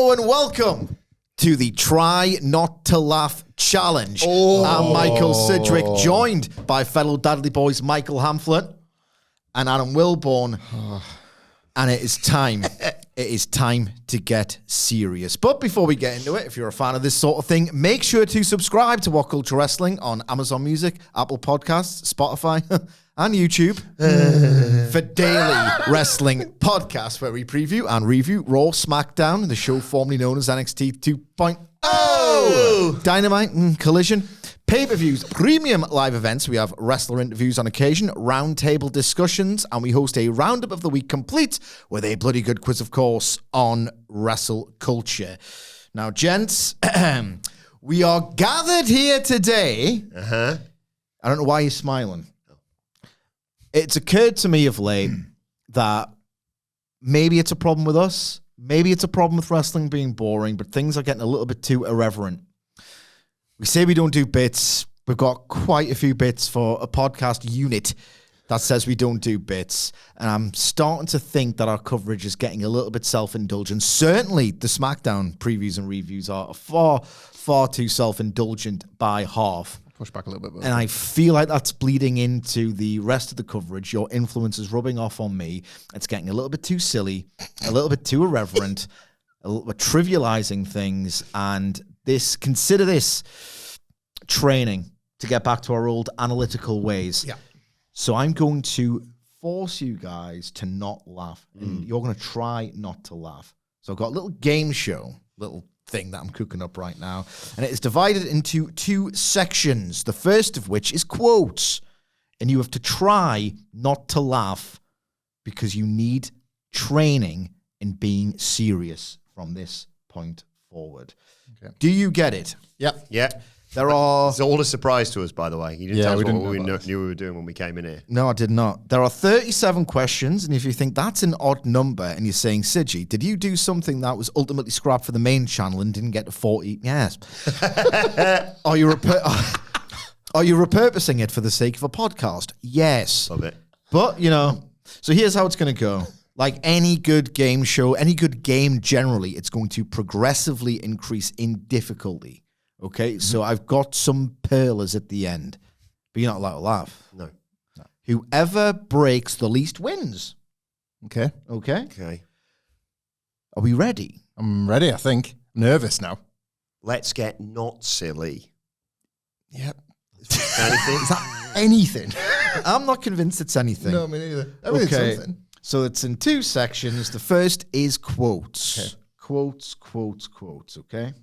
Hello and welcome to the Try Not to Laugh Challenge. I'm Michael Sidgwick, joined by fellow Dudley boys Michael Hamflett and Adam Wilbourn. And it is time. It is time to get serious. But before we get into it, if you're a fan of this sort of thing, make sure to subscribe to WhatCulture Wrestling on Amazon Music, Apple Podcasts, Spotify, and YouTube for daily wrestling podcasts where we preview and review Raw, SmackDown, the show formerly known as NXT 2.0, Dynamite and Collision, pay-per-views, premium live events. We have wrestler interviews on occasion, roundtable discussions, and we host a roundup of the week complete with a bloody good quiz, of course, on WrestleCulture. Now, gents, we are gathered here today. I don't know why you're smiling. It's occurred to me of late that maybe it's a problem with us. Maybe it's a problem with wrestling being boring, but things are getting a little bit too irreverent. We say we don't do bits. We've got quite a few bits for a podcast unit that says we don't do bits. And I'm starting to think that our coverage is getting a little bit self-indulgent. Certainly the SmackDown previews and reviews are far, far too self-indulgent by half. Push back a little bit. And I feel like that's bleeding into the rest of the coverage. Your influence is rubbing off on me. It's getting a little bit too silly, a little bit too irreverent, a little bit trivializing things. And consider this training to get back to our old analytical ways. Yeah. So I'm going to force you guys to not laugh. And you're going to try not to laugh. So I've got a little game show, little thing that I'm cooking up right now, and it is divided into two sections, the first of which is quotes, and you have to try not to laugh because you need training in being serious from this point forward. Okay. Do you get it? Yep. Yeah. It's all a surprise to us, by the way. You didn't tell us what we knew we were doing when we came in here. No, I did not. There are 37 questions, and if you think that's an odd number and you're saying, Sidgy, did you do something that was ultimately scrapped for the main channel and didn't get to 40? Yes. Are you repurposing it for the sake of a podcast? Yes. Love it. But, so here's how it's going to go. Like any good game show, any good game generally, it's going to progressively increase in difficulty. Okay, so I've got some pearlers at the end, but you're not allowed to laugh. No. Whoever breaks the least wins. Okay. Are we ready? I'm ready, I think. Nervous now. Let's get not silly. Yep. Anything? Is that anything? I'm not convinced it's anything. No, me neither. Okay. Something. So it's in two sections. The first is quotes. Okay. Quotes, okay?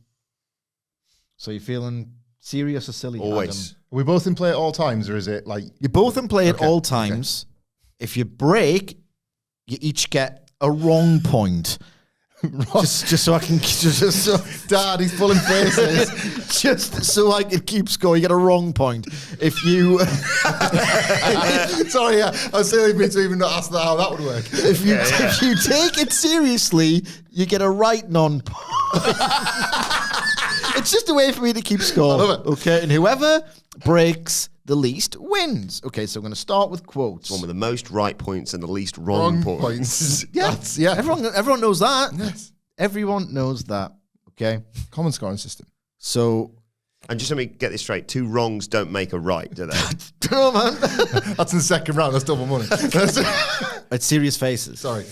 So you're feeling serious or silly? Always. Adam? Are we both in play at all times, or is it like... You're both in play at all times. Okay. If you break, you each get a wrong point. just so I can... Dad, he's pulling faces. Just so I can keep score, you get a wrong point. If you... Sorry, I was silly me to even not ask how that would work. If you take it seriously, you get a right non-point. It's just a way for me to keep score. I love it. Okay, and whoever breaks the least wins. Okay, so I'm going to start with quotes. One with the most right points and the least wrong points. Yeah, everyone knows that. Yes. Everyone knows that. Okay. Common scoring system. So... And just let me get this straight. 2 wrongs don't make a right, do they? No, man. That's in the second round. That's double money. It's serious faces. Sorry.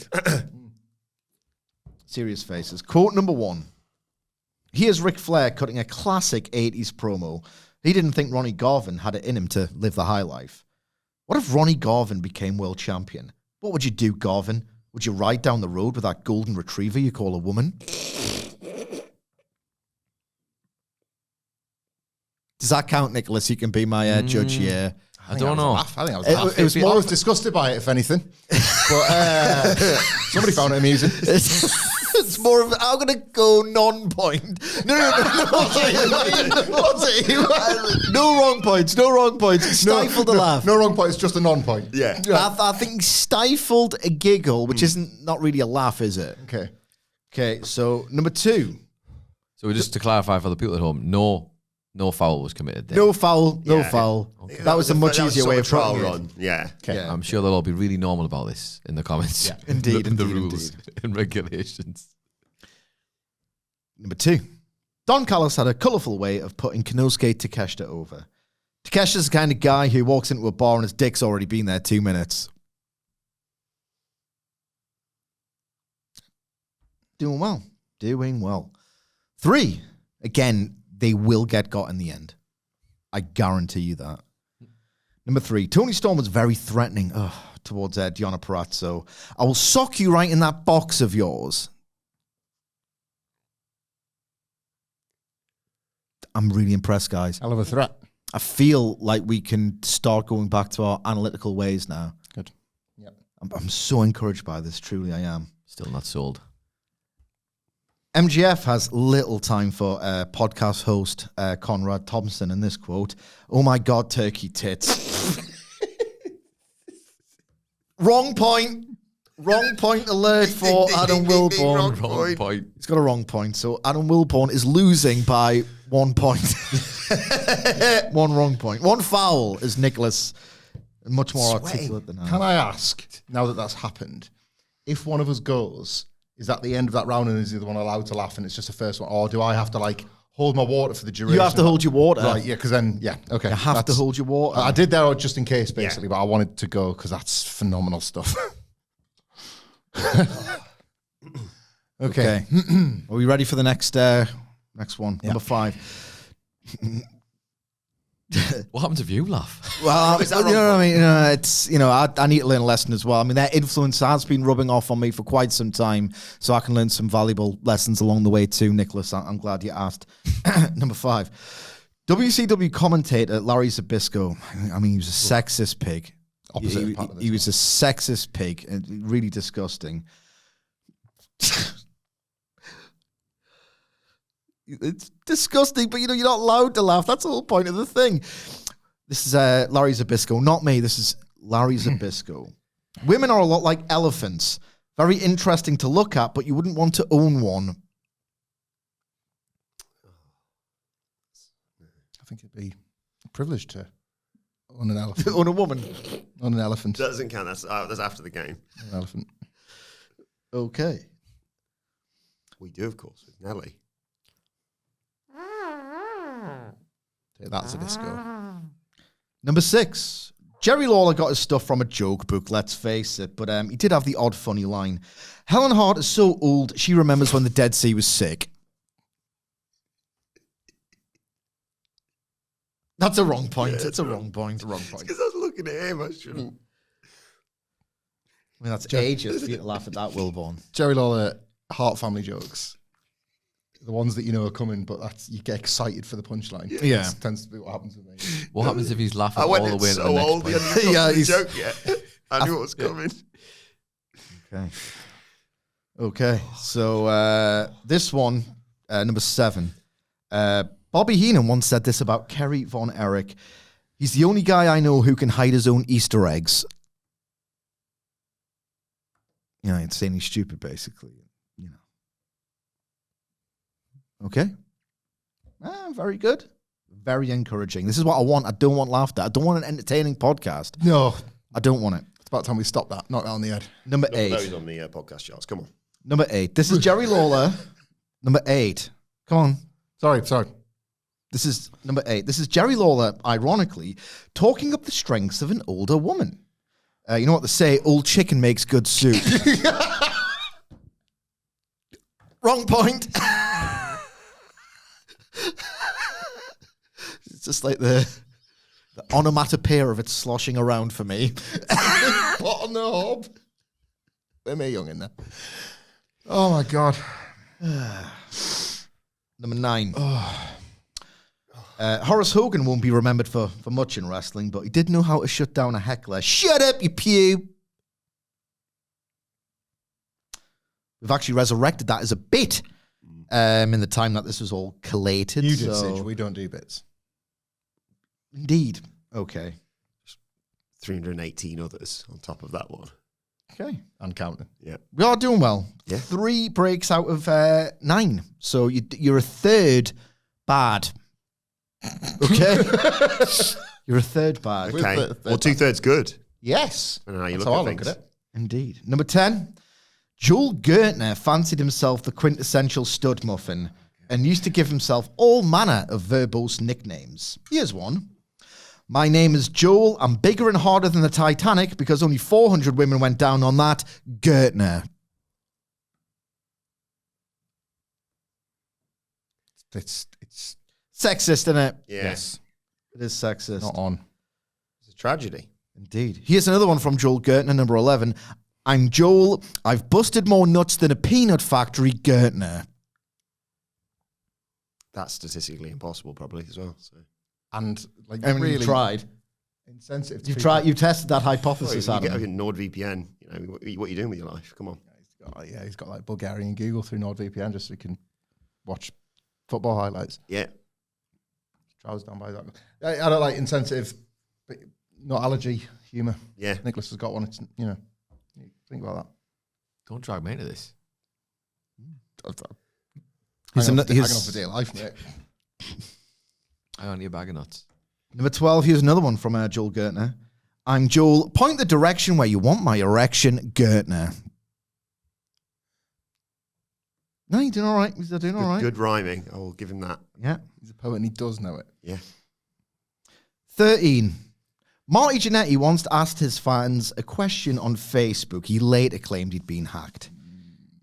Serious faces. Quote number 1. Here's Ric Flair cutting a classic 80s promo. He didn't think Ronnie Garvin had it in him to live the high life. What if Ronnie Garvin became world champion? What would you do, Garvin? Would you ride down the road with that golden retriever you call a woman? Does that count, Nicholas? You can be my judge here. I don't know. I think I was laughing. It was more disgusted by it, if anything. But somebody found it amusing. It's more of, I'm going to go non-point. No. No wrong points. Stifled a laugh. No wrong points, just a non-point. Yeah. I think stifled a giggle, which isn't not really a laugh, is it? Okay, so number 2. So just to clarify for the people at home, no foul was committed there. No foul. Okay. That was a much easier way of trial run. Yeah. Okay. Yeah. I'm sure they'll all be really normal about this in the comments. Yeah. Indeed. The rules and regulations. Number 2. Don Callis had a colourful way of putting Konosuke Takeshita over. Takeshita's the kind of guy who walks into a bar and his dick's already been there 2 minutes. Doing well. Doing well. 3. Again, they will get got in the end. I guarantee you that. Number 3. Tony Storm was very threatening towards Deonna Purrazzo. I will sock you right in that box of yours. I'm really impressed, guys. Hell of a threat. I feel like we can start going back to our analytical ways now. Good. Yep. I'm so encouraged by this. Truly, I am. Still not sold. MGF has little time for podcast host Conrad Thompson in this quote. Oh my God, turkey tits. Wrong point. Wrong point alert for Adam Wilbourn. Wrong point. He's got a wrong point. So Adam Wilbourn is losing by 1 point. 1 wrong point. 1 foul is Nicholas. Much more articulate than I. Can I ask, now that that's happened, if one of us goes, is that the end of that round and is the other one allowed to laugh and it's just the first one? Or do I have to hold my water for the duration? You have to hold your water. Right, yeah, because then, yeah, okay. You have to hold your water. I did that just in case, basically, but I wanted to go because that's phenomenal stuff. Okay. Are we ready for the next one? Yeah. Number 5. What happened to you, laugh? Well, you know what I mean? It's, I need to learn a lesson as well. I mean, their influence has been rubbing off on me for quite some time, so I can learn some valuable lessons along the way too, Nicholas. I'm glad you asked. Number 5. WCW commentator Larry Zbyszko. I mean, he was a sexist pig. He was a sexist pig, and really disgusting. It's disgusting, but you're not allowed to laugh. That's the whole point of the thing. This is Larry Zbyszko, not me. This is Larry Zbyszko. Women are a lot like elephants. Very interesting to look at, but you wouldn't want to own one. I think it'd be a privilege to own an elephant. Own a woman. Own an elephant. That doesn't count. That's after the game. An elephant. Okay. We do, of course, with Nelly. Take that, Zbyszko. Number 6. Jerry Lawler got his stuff from a joke book, let's face it, but he did have the odd funny line. Helen Hart is so old, she remembers when the Dead Sea was sick. That's a wrong point. Yeah, it's a wrong point. Wrong point. Because I was looking at him, I shouldn't. I mean, that's ages for you to laugh at that, Wilbourn. Jerry Lawler, Hart family jokes. The ones that you know are coming, but you get excited for the punchline. Yeah. That tends to be what happens with me. What happens if he's laughing all the way to the next old, point? he's joke yet. I knew what was coming. Okay. So this one, number 7. Bobby Heenan once said this about Kerry Von Erich. He's the only guy I know who can hide his own Easter eggs. Insanely stupid, basically. Okay. Very good. Very encouraging. This is what I want. I don't want laughter. I don't want an entertaining podcast. No. I don't want it. It's about time we stop that. Knock that on the head. Number 8. No, he's on the podcast charts. Come on. Number 8. This is Jerry Lawler. Number 8. Come on. Sorry. This is number 8. This is Jerry Lawler, ironically, talking up the strengths of an older woman. You know what they say? Old chicken makes good soup. Wrong point. It's just like the onomatopoeia of it sloshing around for me. Pot on the hob. They're me young in there. Oh my God. Number 9. Horace Hogan won't be remembered for much in wrestling, but he did know how to shut down a heckler. Shut up, you pew. We've actually resurrected that as a bit in the time that this was all collated. You did, Sidge. We don't do bits. Indeed. Okay. 318 others on top of that one. Okay. And counting. Yeah. We are doing well. Yeah. 3 breaks out of 9. So you're a third bad. Okay. You're a third bad. Okay. Well, 2/3 good. Yes. I don't know how you That's look how at I things. look at it. Indeed. Number 10. Joel Gertner fancied himself the quintessential stud muffin. and used to give himself all manner of verbose nicknames. Here's one. My name is Joel. I'm bigger and harder than the Titanic because only 400 women went down on that. Gertner. It's Sexist, isn't it? Yes. It is sexist. not on. It's a tragedy. Indeed. Here's another one from Joel Gertner, number 11. I'm Joel. I've busted more nuts than a peanut factory. Gertner. That's statistically impossible, probably, as well. So. And like, I mean, really you've tried. insensitive. To You've people. tried. You've tested that hypothesis, Well, you Adam. get NordVPN. You know what are you doing with your life? Come on. He's got like Bulgarian Google through NordVPN just so he can watch football highlights. Yeah. Trousers down by that. I don't like insensitive, but not allergy humour. Yeah. Nicholas has got one. It's, you know, think about Don't drag me into this. that. He's Hang on he's- for dear life, mate. I only a bag of nuts. Number 12, here's another one from Joel Gertner. I'm Joel. Point the direction where you want my erection. Gertner. No, you're doing all right. He's doing all right. Good rhyming. I will give him that. Yeah. He's a poet and he does know it. Yeah. 13. Marty Jannetty once asked his fans a question on Facebook. He later claimed he'd been hacked.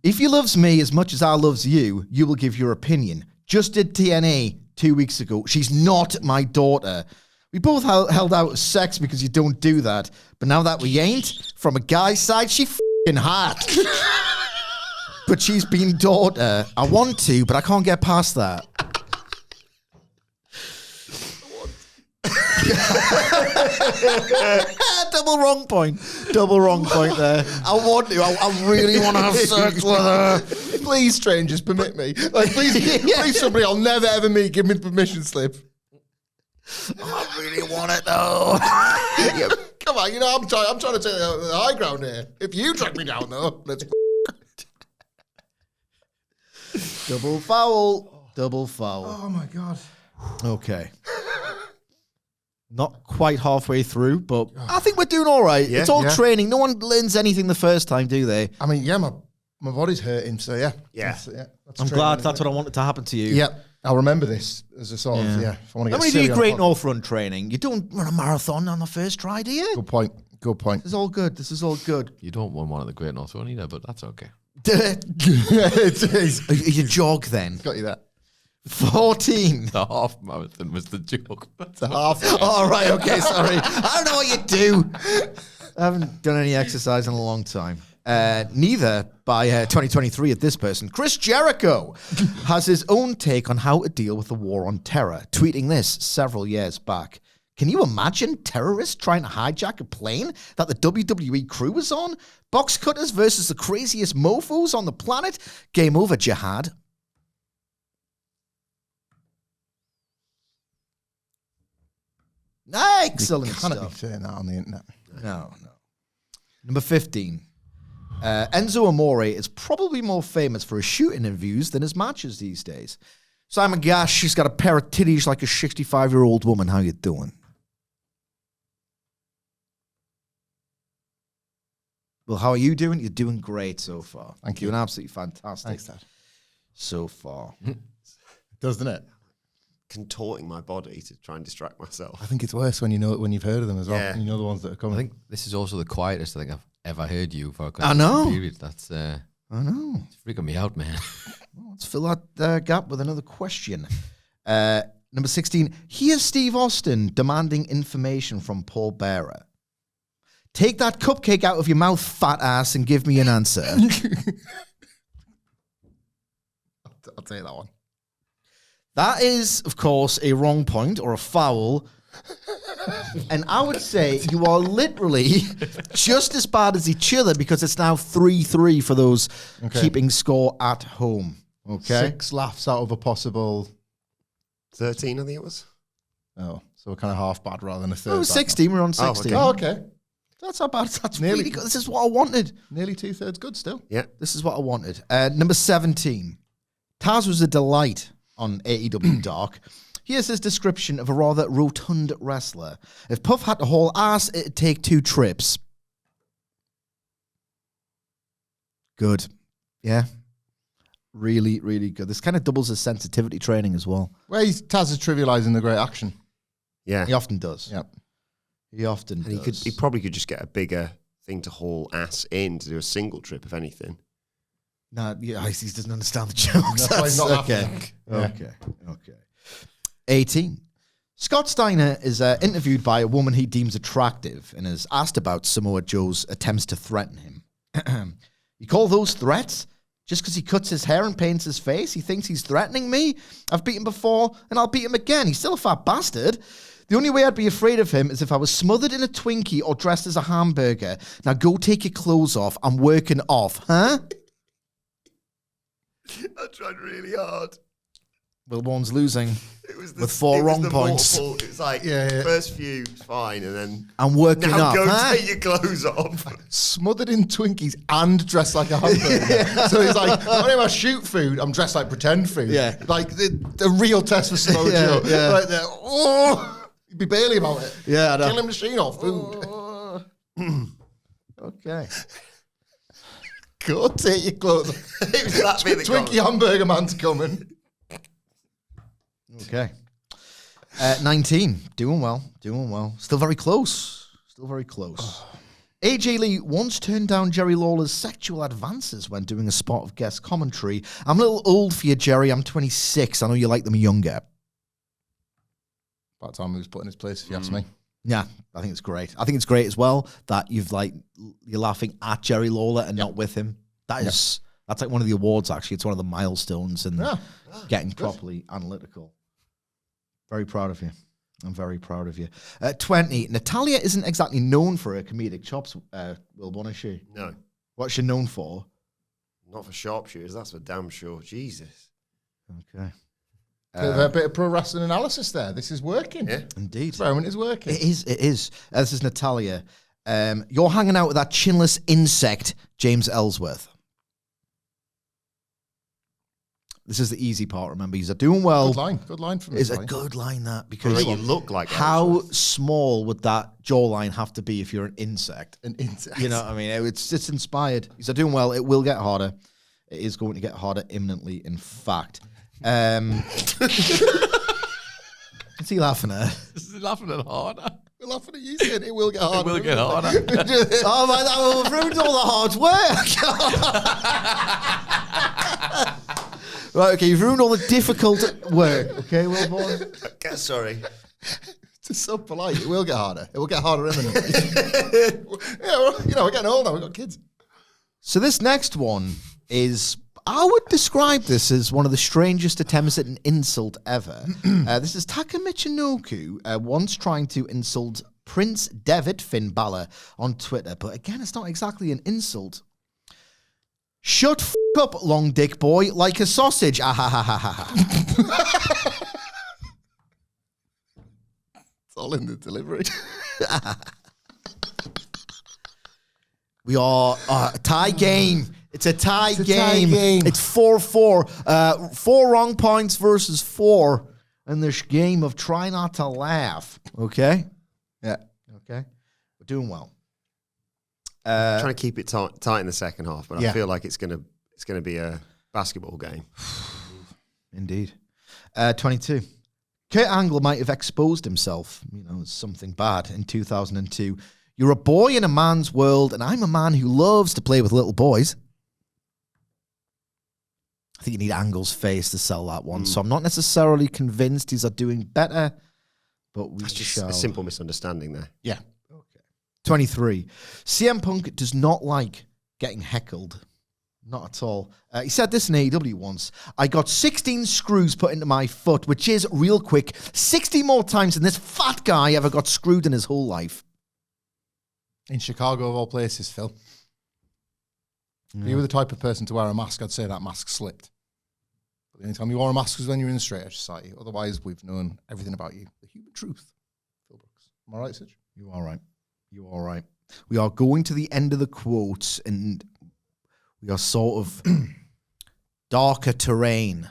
If you loves me as much as I loves you, you will give your opinion. Just did TNA 2 weeks ago. She's not my daughter. We both held out sex because you don't do that. But now that we ain't, from a guy's side, she f***ing hot. But she's been daughter. I want to, but I can't get past that. Double wrong point. Double wrong point there. I want to. I really want to have sex with her. Please, strangers, permit me. Like, please, somebody I'll never ever meet, give me the permission slip. I really want it though. Yeah, come on, you know I'm trying to take the high ground here. If you track me down though, let's. Double foul. Double foul. Oh my god. Okay. Not quite halfway through, but I think we're doing all right. Yeah. It's all Yeah. training. No one learns anything the first time, do they? I mean, yeah, my body's hurting, so yeah. Yeah. That's I'm training, glad isn't that's it? what I wanted to happen to you. Yeah, I'll remember this as a sort of, if I want to get When you silly do on Great pod- North Run training, you don't run a marathon on the first try, do you? Good point. Good point. This is all good. This is all good. You don't want one of the Great North Run either, but that's okay. It's You jog then. got you that. 14. The half marathon was the joke. The half. All right, okay, sorry. I don't know what you do. I haven't done any exercise in a long time. Neither by 2023 at this person. Chris Jericho has his own take on how to deal with the war on terror, tweeting this several years back. Can you imagine terrorists trying to hijack a plane that the WWE crew was on? Box cutters versus the craziest mofos on the planet? Game over, jihad. Excellent You cannot stuff. be saying that on the internet. No. Number 15. Enzo Amore is probably more famous for his shooting interviews than his matches these days. Simon Gash, she's got a pair of titties like a 65-year-old woman. How you doing? Well, how are you doing? You're doing great so far. Thank you. Doing absolutely fantastic. Thanks, Dad. So far. Doesn't it? Contorting my body to try and distract myself. I think it's worse when you know it when you've heard of them as well. Yeah. You know the ones that are I coming. think this is also the quietest I think I've ever heard you for a I know. period. That's I know. it's freaking me out, man. Well, let's fill that gap with another question. Number 16. Here's Steve Austin demanding information from Paul Bearer. Take that cupcake out of your mouth, fat ass, and give me an answer. I'll take that one. That is, of course, a wrong point or a foul. And I would say you are literally just as bad as each other because it's now 3-3 for those keeping score at home. Okay? 6 laughs out of a possible. 13, I think it was. Oh, so we're kind of half bad rather than a third. Oh, bad 16. We're on 16. now. Oh, okay. That's not bad. That's Nearly- really good. This is what I wanted. Nearly 2/3 good still. Yeah. This is what I wanted. Number 17. Taz was a delight on AEW Dark. Here's his description of a rather rotund wrestler. If Puff had to haul ass, it'd take 2 trips. Good. Yeah. Really, really good. This kind of doubles as sensitivity training as well. Well, Taz is trivialising the great action. Yeah. He often does. Yep. He often does. He probably could just get a bigger thing to haul ass in to do a single trip, if anything. No, yeah, he doesn't understand the jokes. That's why he's not laughing. Okay. 18. Scott Steiner is interviewed by a woman he deems attractive and is asked about Samoa Joe's attempts to threaten him. You call those threats? Just because he cuts his hair and paints his face, he thinks he's threatening me? I've beaten him before, and I'll beat him again. He's still a fat bastard. The only way I'd be afraid of him is if I was smothered in a Twinkie or dressed as a hamburger. Now go take your clothes off. I'm working off, huh? I tried really hard. Wilbourn's losing with 4 it was wrong the points. Mortal. It's like, first few, fine, and then... I'm working now up, go huh? take your clothes off. Smothered in Twinkies and dressed like a hamburger. So he's like, not only am I shoot food, I'm dressed like pretend food. Yeah. Like the real test for Samoa Joe. Yeah. Right there. Oh, you'd be barely about it. Yeah, I know. Killing machine or food. Okay. Go take your clothes off. It was that bit that got Twinkie hamburger man's coming. Okay. 19. Doing well. Still very close. AJ Lee once turned down Jerry Lawler's sexual advances when doing a spot of guest commentary. I'm a little old for you, Jerry. I'm 26. I know you like them younger. About time he was put in his place, if you ask me. Yeah, I think it's great. I think it's great as well that you're laughing at Jerry Lawler and not with him. That's like one of the awards, actually. It's one of the milestones in getting properly analytical. Very proud of you. I'm very proud of you. 20. Natalia isn't exactly known for her comedic chops, Wilbourn, is she? No. What's she known for? Not for sharpshooters, that's for damn sure. Jesus. Okay. A bit of pro wrestling analysis there. This is working. Yeah. Indeed. Experiment is working. It is. This is Natalia. You're hanging out with that chinless insect, James Ellsworth. This is the easy part, remember. He's doing well. Good line from It's Natalia. a good line, that, because You look like how Ellsworth. small would that jawline have to be if you're an insect? An insect. You know what I mean? It's inspired. He's doing well. It will get harder. It is going to get harder imminently, in fact. What's he laughing at? Is he laughing at harder? We're laughing at you saying it will get harder. It will get harder. Oh, my, that will have ruined all the hard work. Right, okay, you've ruined all the difficult work. Okay, Wilbourn? Okay, sorry. It's just so polite. It will get harder. It will get harder imminently. We're getting old now. We've got kids. So this next one is, I would describe this as one of the strangest attempts at an insult ever. This is Taka Michinoku once trying to insult Prince Devitt Finn Balor on Twitter. But again, it's not exactly an insult. Shut up, long dick boy, like a sausage. Ah, ha, ha, ha, ha. It's all in the delivery. We are a tie game. It's a tie game. It's 4-4. 4 wrong points versus 4 in this game of try not to laugh. Okay? Yeah. Okay. We're doing well. Trying to keep it tight in the second half, but Yeah. I feel like it's gonna be a basketball game. Indeed. 22. Kurt Angle might have exposed himself, as something bad in 2002. You're a boy in a man's world, and I'm a man who loves to play with little boys. I think you need Angle's face to sell that one, so I'm not necessarily convinced he's doing better, but we That's just shall. a simple misunderstanding there. Yeah. 23. CM Punk does not like getting heckled. Not at all. He said this in AEW once. I got 16 screws put into my foot, which is, real quick, 60 more times than this fat guy ever got screwed in his whole life. In Chicago, of all places, Phil. If you were the type of person to wear a mask, I'd say that mask slipped. But the only time you wore a mask was when you were in the straight edge society. Otherwise, we've known everything about you. The human truth. Phil Brooks. Am I right, Sidge? You are right. You are right. We are going to the end of the quotes, and we are sort of darker terrain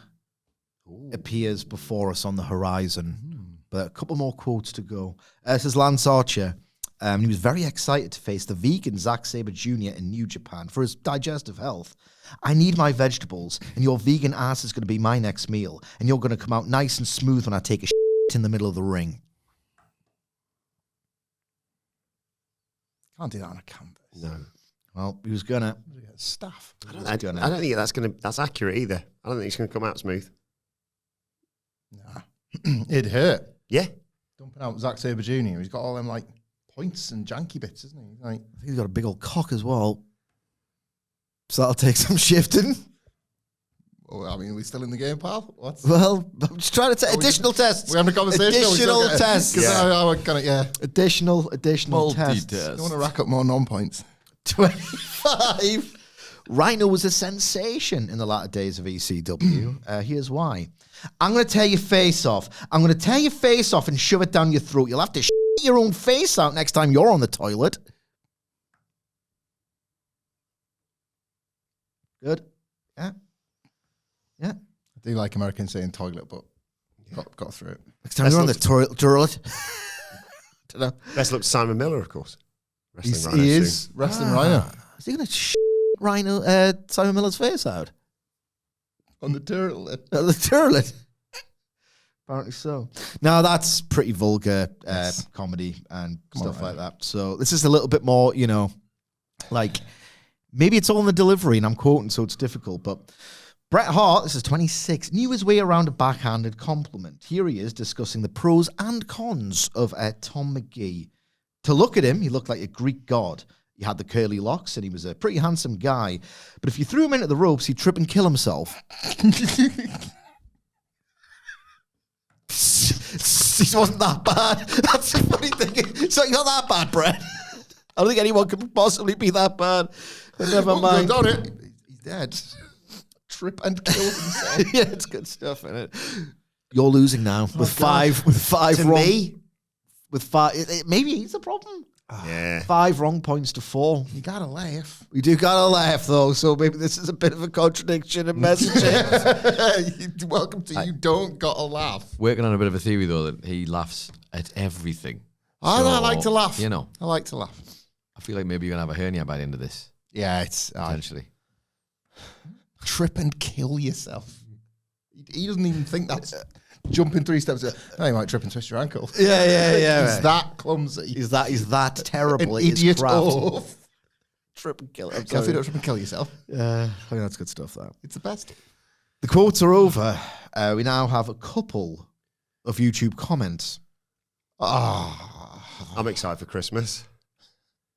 appears before us on the horizon. But a couple more quotes to go. This is Lance Archer. He was very excited to face the vegan Zack Sabre Jr. in New Japan for his digestive health. I need my vegetables, and your vegan ass is going to be my next meal, and you're going to come out nice and smooth when I take a shit in the middle of the ring. Can't do that on a canvas. No. Well, he was going to. Staff. I don't think that's accurate either. I don't think it's going to come out smooth. Nah. It'd hurt. Yeah. Dumping out Zack Sabre Jr. He's got all them like points and janky bits, isn't he? Like, I think he's got a big old cock as well. So that'll take some shifting. well, I mean, are we still in the game, pal? What? Well, I'm just trying to take additional tests. We're having a conversation. Additional tests. Additional Multi-test. tests. I want to rack up more non-points. 25. Rhino was a sensation in the latter days of ECW. Here's why. I'm going to tear your face off. I'm going to tear your face off and shove it down your throat. You'll have to shit your own face out next time you're on the toilet. Good. Yeah. Yeah. I do like Americans saying toilet, but got through it. Next time you're on the toilet. Don't know. Best look to Simon Miller, of course. He is wrestling Rhino. Is he going to Rhino Simon Miller's face out? On the turlet. The turlet. Apparently so. Now that's pretty vulgar comedy and stuff like that. So this is a little bit more, like maybe it's all in the delivery and I'm quoting, so it's difficult. But Bret Hart, this is 26, knew his way around a backhanded compliment. Here he is discussing the pros and cons of Tom McGee. To look at him, he looked like a Greek god. He had the curly locks and he was a pretty handsome guy. But if you threw him into the ropes, he'd trip and kill himself. He wasn't that bad. That's the funny thing. It's like, not that bad, Brett. I don't think anyone could possibly be that bad. But never mind. Done it. He's dead. Trip and kill himself. Yeah, it's good stuff, isn't it? You're losing now with five to wrong. Me? With five, maybe he's the problem. Yeah. 5 wrong points to 4. You gotta laugh. We do gotta laugh though, so maybe this is a bit of a contradiction in messaging. Welcome to You Don't Gotta Laugh. Working on a bit of a theory though that he laughs at everything. I So, like to laugh. I like to laugh. I feel like maybe you're gonna have a hernia by the end of this. Yeah, it's Potentially. Trip and kill yourself. He doesn't even think that's jumping 3 steps. No, you might trip and twist your ankle. Yeah. He's that clumsy. He's that terrible. An at his idiot craft. off. Trip and kill. If you don't trip and kill yourself. I think that's good stuff. That It's the best. the quotes are over. We now have a couple of YouTube comments. I'm excited for Christmas.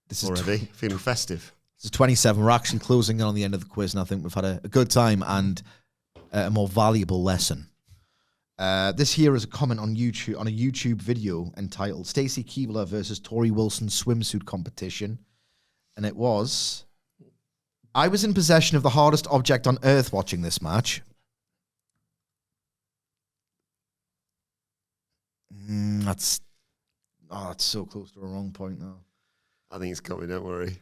This is Already. Feeling festive. This is 27. We're actually closing in on the end of the quiz, and I think we've had a good time and a more valuable lesson. This here is a comment on YouTube on a YouTube video entitled "Stacy Keebler versus Tori Wilson swimsuit competition," and it was. I was in possession of the hardest object on earth watching this match. That's so close to a wrong point now. I think it's coming, don't worry.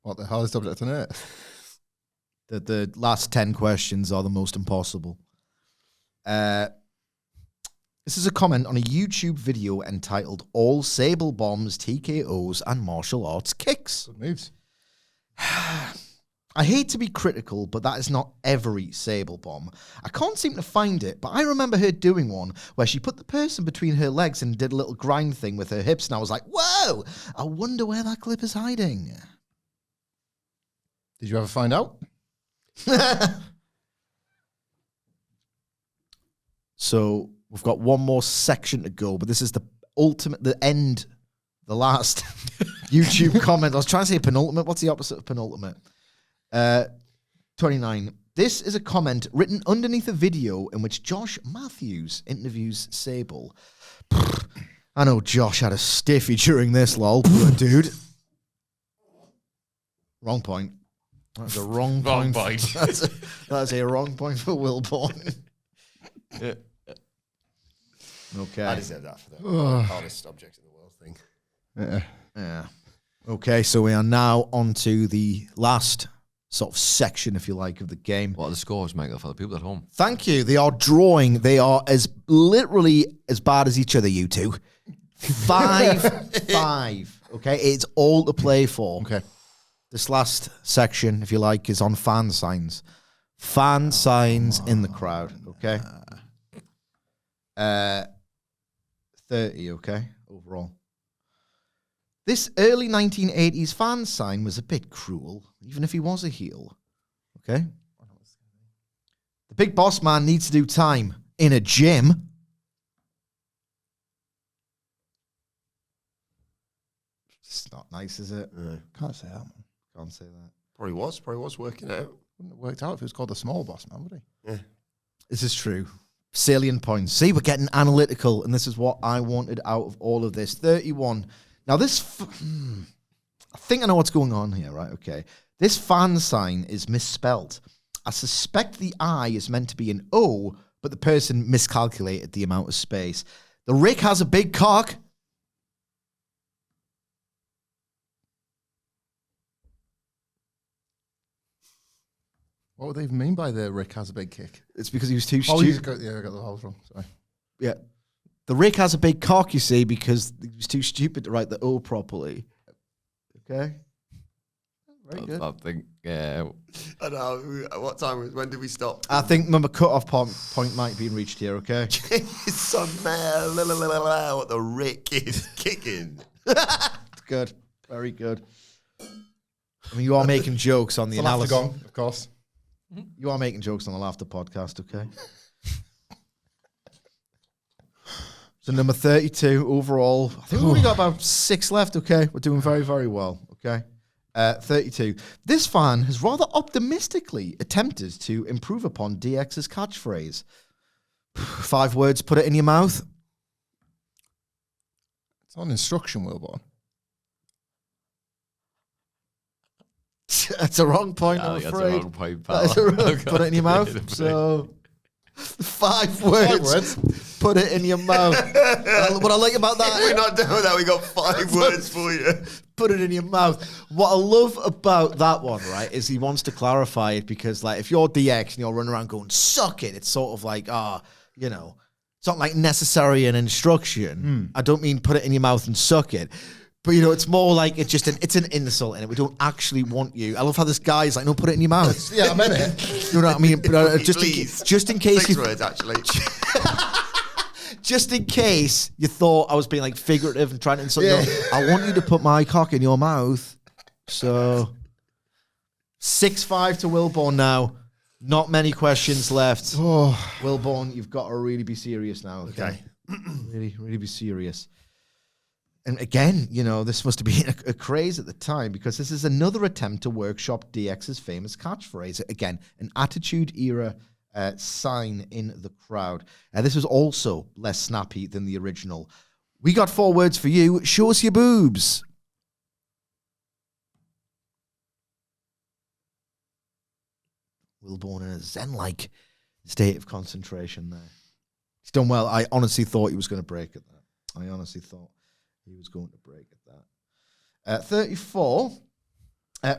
What, the hardest object on earth? The last 10 questions are the most impossible. This is a comment on a YouTube video entitled "All Sable Bombs, TKOs, and Martial Arts Kicks." Good moves. I hate to be critical, but that is not every Sable Bomb. I can't seem to find it, but I remember her doing one where she put the person between her legs and did a little grind thing with her hips, and I was like, whoa, I wonder where that clip is hiding. Did you ever find out? So we've got one more section to go, but this is the last YouTube comment. I was trying to say penultimate. What's the opposite of penultimate? 29. This is a comment written underneath a video in which Josh Matthews interviews Sable. I know Josh had a stiffy during this, lol. Poor dude. Wrong point. That's a wrong point. That's a wrong point for Wilbourn. Yeah. Okay. I deserve that for the hardest object in the world thing. Yeah. Okay, so we are now on to the last sort of section, if you like, of the game. What are the scores, Michael, for the people at home? Thank you. They are drawing. They are literally as bad as each other, you two. 5-5. Okay, it's all to play for. Okay. This last section, if you like, is on fan signs. Fan signs in the crowd, okay? 30, okay, overall. This early 1980s fan sign was a bit cruel, even if he was a heel, okay? The big boss man needs to do time in a gym. It's not nice, is it? No. Can't say that, man. Can't say that. Probably was working out. Wouldn't have worked out if it was called the small boss man, would he? Yeah. This is true. Salient points. See, we're getting analytical, and this is what I wanted out of all of this. 31. Now, this... I think I know what's going on here, right? Okay. This fan sign is misspelled. I suspect the I is meant to be an O, but the person miscalculated the amount of space. The Rick has a big cock. What would they even mean by the Rick has a big kick? It's because he was too Oh, stupid. I got the whole wrong. Sorry. Yeah. The Rick has a big cock, you see, because he was too stupid to write the O properly. Okay? Very good. I think, yeah. I know. What time? When did we stop? I think, remember, cut-off point might be reached here, okay? Some man, what the Rick is kicking. Good. Very good. I mean, you are making jokes on the The laughter analysis. gong, of course. You are making jokes on the Laughter podcast, okay? So number 32 overall. I think we've only got about 6 left, okay? We're doing very, very well, okay? 32. This fan has rather optimistically attempted to improve upon DX's catchphrase. 5 words, put it in your mouth. It's on instruction, Wilbourn. That's a wrong point, I'm That's afraid. a wrong point, pal. That's a wrong, put it in your mouth. So, 5 words, put it in your mouth. What I like about that... We're not doing that. We got 5 words for you. Put it in your mouth. What I love about that one, right, is he wants to clarify it because, like, if you're DX and you're running around going, suck it, it's sort of like, you know, it's not like necessary an instruction. I don't mean put it in your mouth and suck it. But, you know, it's more like it's an insult in it. We don't actually want you. I love how this guy's like, no, put it in your mouth. Yeah, I meant it. You know what I mean? But, just in case 6 words, actually. Just in case you thought I was being like figurative and trying to insult you, I want you to put my cock in your mouth. So 6-5 to Wilbourn now. Not many questions left. Oh. Wilbourn, you've got to really be serious now. Okay. Really, really be serious. And again, you know, this must have been a craze at the time because this is another attempt to workshop DX's famous catchphrase. Again, an Attitude Era sign in the crowd. This was also less snappy than the original. We got 4 words for you. Show us your boobs. Wilbourn in a zen-like state of concentration there. He's done well. I honestly thought he was going to break at that. I honestly thought he was going to break at that. 34.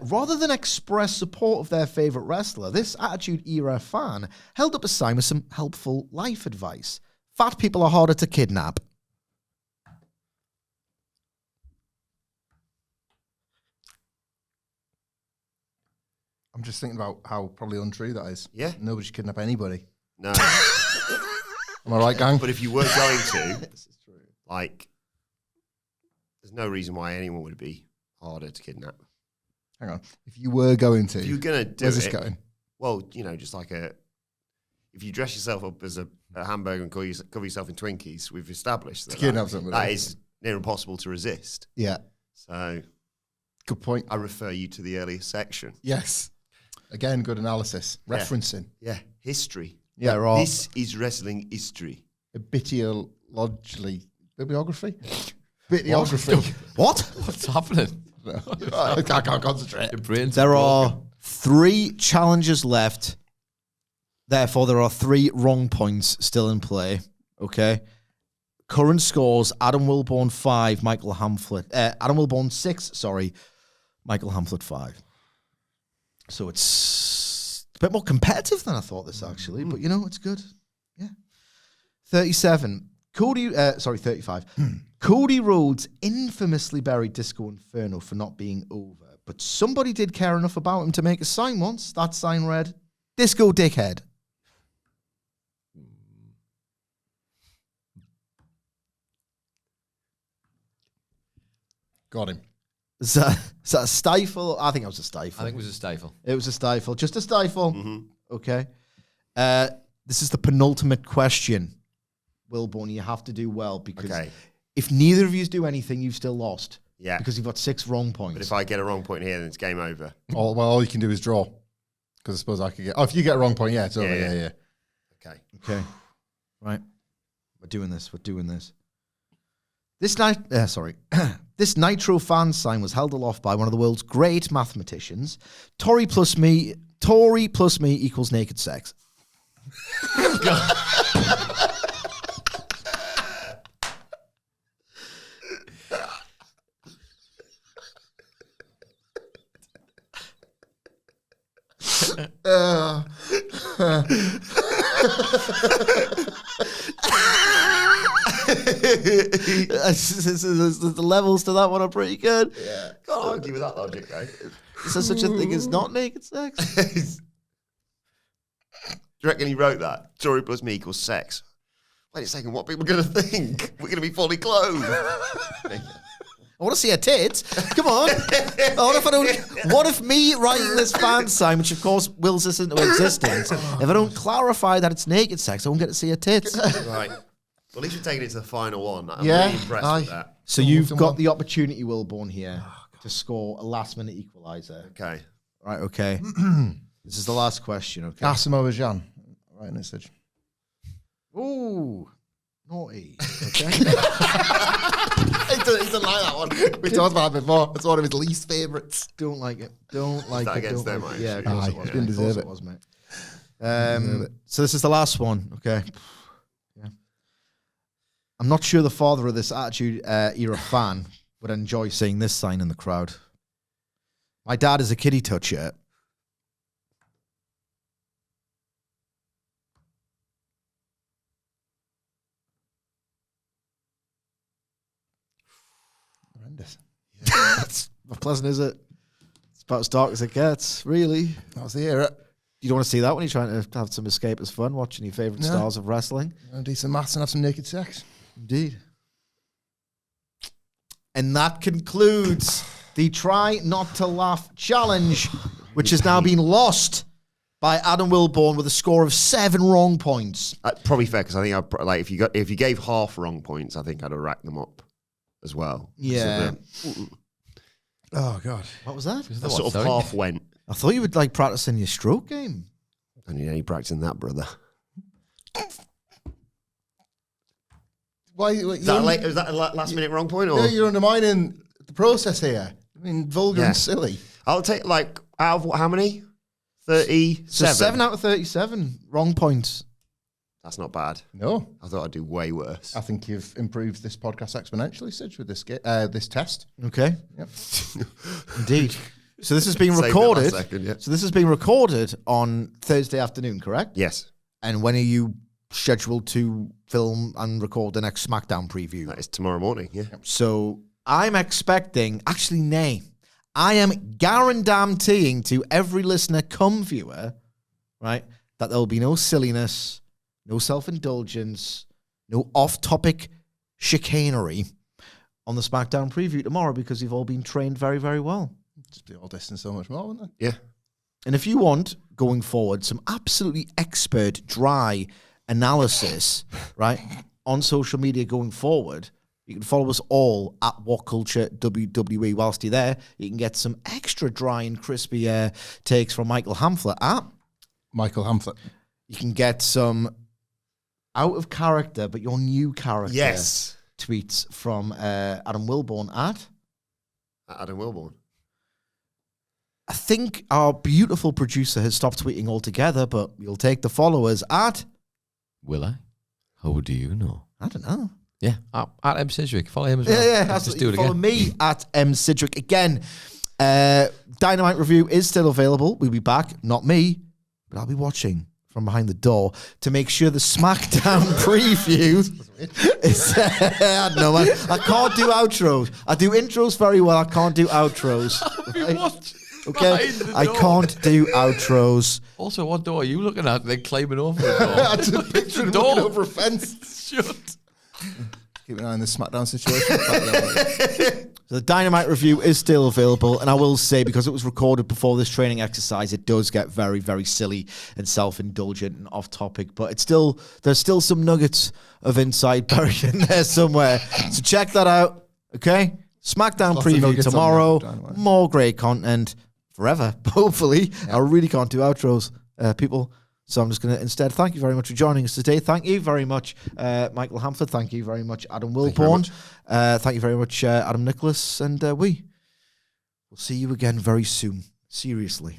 Rather than express support of their favorite wrestler, this Attitude Era fan held up a sign with some helpful life advice. Fat people are harder to kidnap. I'm just thinking about how probably untrue that is. Yeah. Nobody should kidnap anybody. No. Am I right, gang? But if you were going to, this is true. Like, there's no reason why anyone would be harder to kidnap. Hang on. If you were going to, If you're going to do where's it, this going? well, you know, just like if you dress yourself up as a hamburger and cover yourself in Twinkies, we've established that To kidnap somebody. that is near impossible to resist. Yeah. So Good point. I refer you to the earlier section. Yes. Again, good analysis. Yeah. Referencing. Yeah, history. Yeah, right. This is wrestling history. Bibliography. Bibliography. What? What's happening? I can't concentrate. Your brain's There broken. are 3 challenges left. Therefore, there are 3 wrong points still in play. Okay. Current scores: Adam Wilbourn 5, Michael Hamflett. Adam Wilbourn 6. Sorry, Michael Hamflett 5. So it's a bit more competitive than I thought this actually, but you know it's good. Yeah. 37. 35. Cody Rhodes infamously buried Disco Inferno for not being over, but somebody did care enough about him to make a sign once. That sign read, Disco Dickhead. Got him. Is that a stifle? I think it was a stifle. I think it was a stifle. It was a stifle. Just a stifle. Mm-hmm. Okay. This is the penultimate question. Wilbourn, you have to do well because if neither of you do anything, you've still lost. Yeah. Because you've got 6 wrong points. But if I get a wrong point here, then it's game over. All you can do is draw. Because I suppose I could get... Oh, if you get a wrong point, it's over. Yeah. Okay. Right. We're doing this. This This Nitro fan sign was held aloft by one of the world's great mathematicians. Tory plus me equals naked sex. The levels to that one are pretty good. Yeah. Can't argue with that logic, right? Is there such a thing as not naked sex? Do you reckon he wrote that? Tory plus me equals sex. Wait a second, what are people going to think? We're going to be fully clothed. I want to see her tits. Come on. What if me writing this fan sign, which of course wills this into existence, if I don't clarify that it's naked sex, I won't get to see her tits. Right. Well, at least you're taking it to the final one. I'm Yeah, really impressed with that. So you've got the opportunity, Wilbourn, here to score a last-minute equaliser. Okay. Right, okay. This is the last question, okay? Asamoah Gyan. Right in this edge. Ooh, naughty. Okay. He doesn't like that one. We talked about it before. It's one of his least favourites. Don't like it. Don't like that it. against Don't them, like it. Yeah, of actually? course Aye, it was. he didn't Of course deserve it it. was, mate. So this is the last one, okay? Yeah. I'm not sure the father of this Attitude Era fan would enjoy seeing this sign in the crowd. My dad is a kiddie toucher. Horrendous. How pleasant is it? It's about as dark as it gets, really. That was the era. You don't want to see that when you're trying to have some escapist fun, watching your favourite stars of wrestling. Do some maths and have some naked sex. Indeed. And that concludes the Try Not to Laugh challenge, which has now been lost by Adam Wilbourn with a score of 7 wrong points. Probably fair, because I think if you gave half wrong points, I think I'd have racked them up as well. Yeah. Oh, God. What was that? I sort of half went. I thought you would like practicing your stroke game. I need any practicing that, brother. Why? Is that a last minute wrong point? Or? No, you're undermining the process here. I mean, vulgar and silly. I'll take out of how many? 37. So 7 out of 37 wrong points. That's not bad. No. I thought I'd do way worse. I think you've improved this podcast exponentially, Sidge, with this test. Okay. Yep. Indeed. So this has been Saved it recorded. last second, yeah. So this has been recorded on Thursday afternoon, correct? Yes. And when are you scheduled to film and record the next SmackDown preview? That is tomorrow morning, yeah. So I'm expecting, actually, nay, I am guaranteeing to every listener, come viewer, right, that there will be no silliness, no self-indulgence, no off-topic chicanery on the SmackDown preview tomorrow because you've all been trained very, very well. Just be all distance so much more, wouldn't it? Yeah. And if you want, going forward, some absolutely expert, dry analysis, right, on social media going forward, you can follow us all at WhatCulture WWE. Whilst you're there, you can get some extra dry and crispy takes from Michael Hamflett at Michael Hamflett. You can get some out of character, but your new character tweets from Adam Wilbourn at Adam Wilbourn. I think our beautiful producer has stopped tweeting altogether, but you'll take the followers at... Will I? How do you know? I don't know. Yeah, at M. Sidgwick. Follow him as well. Yeah, Just absolutely. do it Follow again. me at M. Sidgwick. Again, Dynamite Review is still available. We'll be back. Not me, but I'll be watching from from behind the door to make sure the SmackDown preview is. I don't know, man. I can't do outros. I do intros very well. I can't do outros. Right? Okay, I can't do outros. Also, what door are you looking at? They're climbing over the door. I just picture him looking over a fence. Shut. Keep an eye on the SmackDown situation. So the Dynamite review is still available, and I will say, because it was recorded before this training exercise, it does get very, very silly and self-indulgent and off-topic, but there's still some nuggets of insight buried in there somewhere. So check that out, okay? SmackDown Lots of preview nuggets tomorrow. on Dynamite. More great content forever, hopefully. I really can't do outros, people. So I'm just going to instead thank you very much for joining us today. Thank you very much, Michael Hamflett. Thank you very much, Adam Wilbourn. Thank you very much, Adam Nicholas. And we'll see you again very soon. Seriously.